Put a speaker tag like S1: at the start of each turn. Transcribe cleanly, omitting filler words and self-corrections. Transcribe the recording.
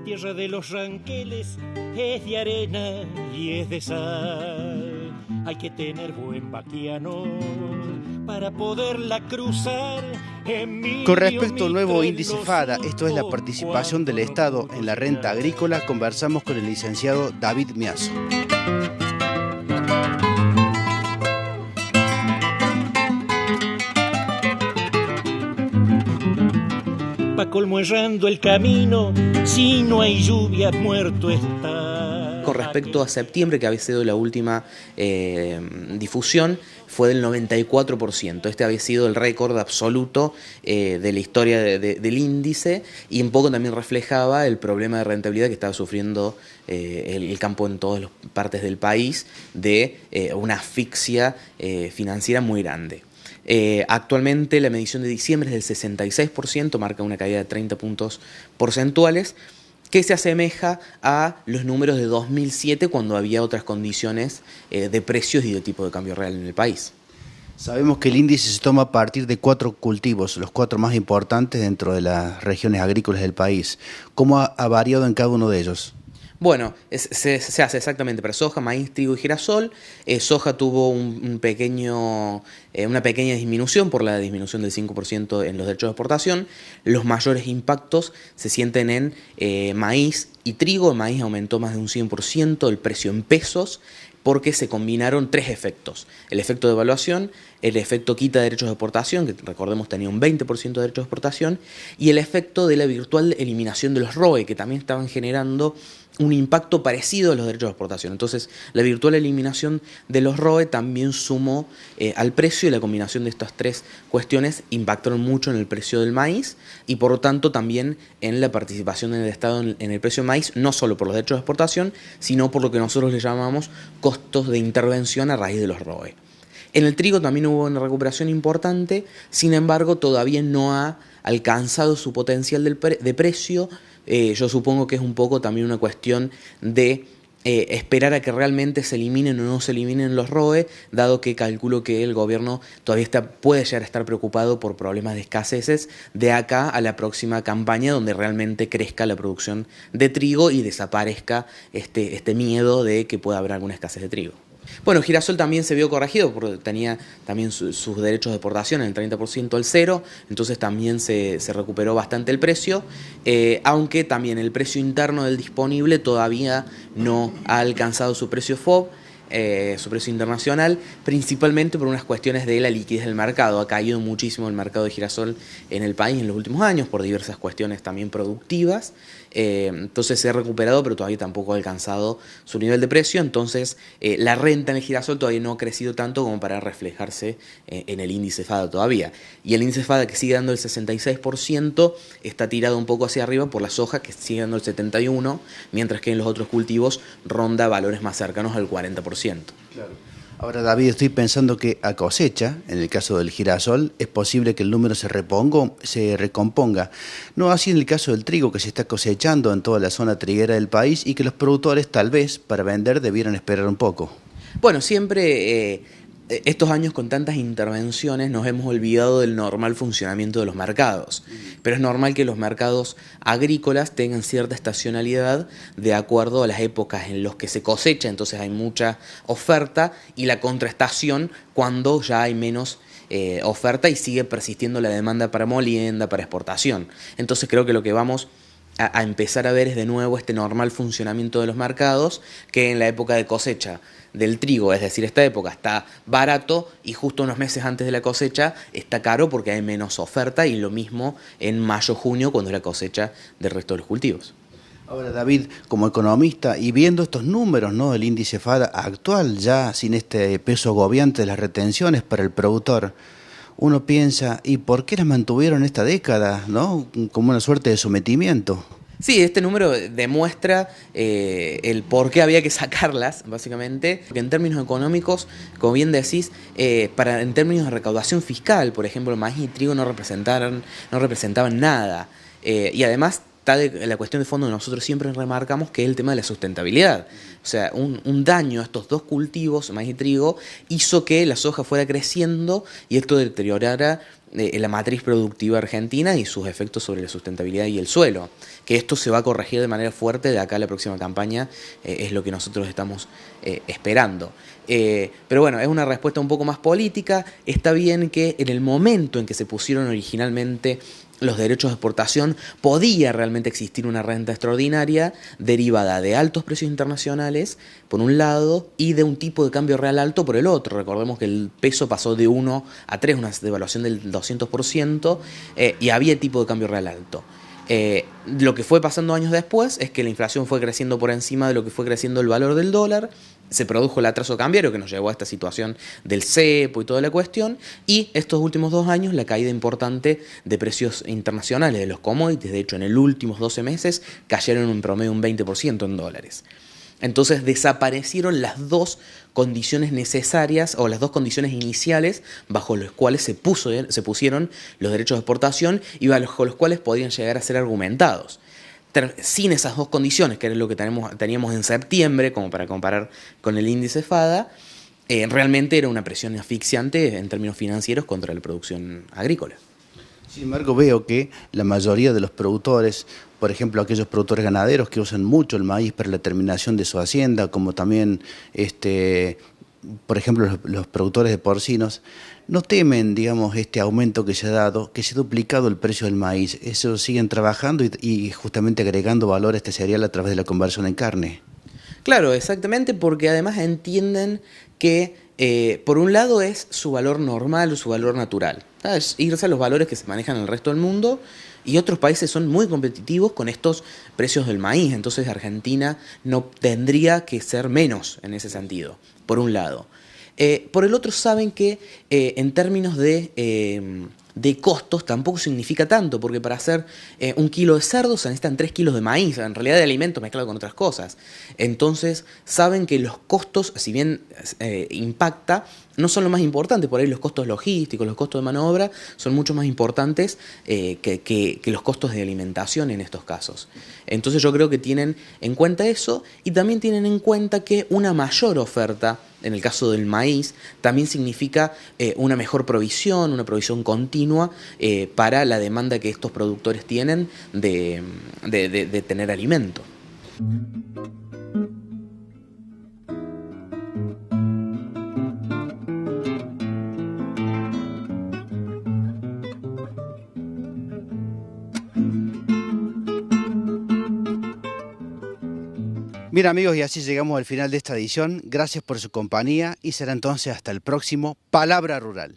S1: tierra de los ranqueles es de arena y es de sal. Hay que tener buen vaquiano para poderla cruzar.
S2: Con respecto al nuevo índice FADA, esto es la participación del Estado en la renta agrícola, conversamos con el licenciado David Miazo.
S1: Pa' colmo errando el camino, si no hay lluvia, muerto está.
S3: Con respecto a septiembre, que había sido la última difusión, fue del 94%. Este había sido el récord absoluto de la historia del índice, y un poco también reflejaba el problema de rentabilidad que estaba sufriendo el campo en todas las partes del país, de una asfixia financiera muy grande. Actualmente la medición de diciembre es del 66%, marca una caída de 30 puntos porcentuales, que se asemeja a los números de 2007, cuando había otras condiciones de precios y de tipo de cambio real en el país.
S2: Sabemos que el índice se toma a partir de 4 cultivos, los 4 más importantes dentro de las regiones agrícolas del país. ¿Cómo ha variado en cada uno de ellos?
S3: Bueno, se hace exactamente para soja, maíz, trigo y girasol. Soja tuvo una pequeña disminución por la disminución del 5% en los derechos de exportación. Los mayores impactos se sienten en maíz y trigo. El maíz aumentó más de un 100% el precio en pesos, porque se combinaron 3 efectos: el efecto de devaluación, el efecto quita de derechos de exportación, que recordemos tenía un 20% de derechos de exportación, y el efecto de la virtual eliminación de los ROE, que también estaban generando un impacto parecido a los derechos de exportación. Entonces, la virtual eliminación de los ROE también sumó al precio, y la combinación de estas 3 cuestiones impactaron mucho en el precio del maíz, y por lo tanto también en la participación del Estado en el precio del maíz, no solo por los derechos de exportación, sino por lo que nosotros le llamamos costos de intervención a raíz de los ROE. En el trigo también hubo una recuperación importante, sin embargo todavía no ha alcanzado su potencial de precio. Yo supongo que es un poco también una cuestión de esperar a que realmente se eliminen o no se eliminen los ROE, dado que calculo que el gobierno todavía puede llegar a estar preocupado por problemas de escaseces de acá a la próxima campaña, donde realmente crezca la producción de trigo y desaparezca este miedo de que pueda haber alguna escasez de trigo. Bueno, girasol también se vio corregido porque tenía también sus derechos de exportación en el 30% al cero, entonces también se recuperó bastante el precio, aunque también el precio interno del disponible todavía no ha alcanzado su precio FOB, su precio internacional, principalmente por unas cuestiones de la liquidez del mercado. Ha caído muchísimo el mercado de girasol en el país en los últimos años por diversas cuestiones también productivas. Entonces se ha recuperado, pero todavía tampoco ha alcanzado su nivel de precio. Entonces la renta en el girasol todavía no ha crecido tanto como para reflejarse en el índice FADA todavía. Y el índice FADA, que sigue dando el 66%, está tirado un poco hacia arriba por la soja, que sigue dando el 71%, mientras que en los otros cultivos ronda valores más cercanos al 40%.
S2: Claro. Ahora, David, estoy pensando que a cosecha, en el caso del girasol, es posible que el número se recomponga. No así en el caso del trigo, que se está cosechando en toda la zona triguera del país y que los productores, tal vez, para vender, debieran esperar un poco.
S3: Bueno, siempre estos años con tantas intervenciones nos hemos olvidado del normal funcionamiento de los mercados. Pero es normal que los mercados agrícolas tengan cierta estacionalidad de acuerdo a las épocas en las que se cosecha, entonces hay mucha oferta, y la contraestación cuando ya hay menos oferta y sigue persistiendo la demanda para molienda, para exportación. Entonces creo que lo que vamos a empezar a ver es de nuevo este normal funcionamiento de los mercados, que en la época de cosecha del trigo, es decir, esta época está barato, y justo unos meses antes de la cosecha está caro porque hay menos oferta, y lo mismo en mayo, junio, cuando es la cosecha del resto de los cultivos.
S2: Ahora, David, como economista y viendo estos números, ¿no?, del índice FADA actual, ya sin este peso agobiante de las retenciones para el productor, uno piensa, ¿y por qué las mantuvieron esta década, ¿no?, como una suerte de sometimiento?
S3: Sí, este número demuestra el por qué había que sacarlas, básicamente, porque en términos económicos, como bien decís, en términos de recaudación fiscal, por ejemplo, maíz y trigo no representaban nada, y además está la cuestión de fondo que nosotros siempre remarcamos, que es el tema de la sustentabilidad. O sea, un daño a estos 2 cultivos, maíz y trigo, hizo que la soja fuera creciendo y esto deteriorara la matriz productiva argentina y sus efectos sobre la sustentabilidad y el suelo. Que esto se va a corregir de manera fuerte de acá a la próxima campaña, es lo que nosotros estamos esperando. Pero bueno, es una respuesta un poco más política. Está bien que en el momento en que se pusieron originalmente los derechos de exportación, podía realmente existir una renta extraordinaria derivada de altos precios internacionales, por un lado, y de un tipo de cambio real alto por el otro. Recordemos que el peso pasó de 1 a 3, una devaluación del 200%, y había tipo de cambio real alto. Lo que fue pasando años después es que la inflación fue creciendo por encima de lo que fue creciendo el valor del dólar, se produjo el atraso cambiario que nos llevó a esta situación del cepo y toda la cuestión, y estos últimos 2 años la caída importante de precios internacionales de los commodities. De hecho, en los últimos 12 meses cayeron en promedio un 20% en dólares. Entonces desaparecieron las dos condiciones necesarias o las dos condiciones iniciales bajo las cuales se pusieron los derechos de exportación y bajo los cuales podían llegar a ser argumentados. Sin esas dos condiciones, que era lo que teníamos en septiembre, como para comparar con el índice FADA, realmente era una presión asfixiante en términos financieros contra la producción agrícola.
S2: Sin embargo, veo que la mayoría de los productores, por ejemplo, aquellos productores ganaderos que usan mucho el maíz para la terminación de su hacienda, como también, por ejemplo, los productores de porcinos, no temen, digamos, este aumento que se ha dado, que se ha duplicado el precio del maíz. Eso siguen trabajando y justamente agregando valor a este cereal a través de la conversión en carne.
S3: Claro, exactamente, porque además entienden que por un lado es su valor normal o su valor natural. Es irse a los valores que se manejan en el resto del mundo, y otros países son muy competitivos con estos precios del maíz. Entonces Argentina no tendría que ser menos en ese sentido, por un lado. Por el otro saben que en términos de costos tampoco significa tanto, porque para hacer 1 kilo de cerdo se necesitan 3 kilos de maíz, en realidad de alimento mezclado con otras cosas. Entonces saben que los costos, si bien impacta, no son lo más importante. Por ahí los costos logísticos, los costos de mano de obra son mucho más importantes que los costos de alimentación en estos casos. Entonces yo creo que tienen en cuenta eso, y también tienen en cuenta que una mayor oferta, en el caso del maíz, también significa una mejor provisión, una provisión continua para la demanda que estos productores tienen de tener alimento.
S2: Bien, amigos, y así llegamos al final de esta edición. Gracias por su compañía y será entonces hasta el próximo Palabra Rural.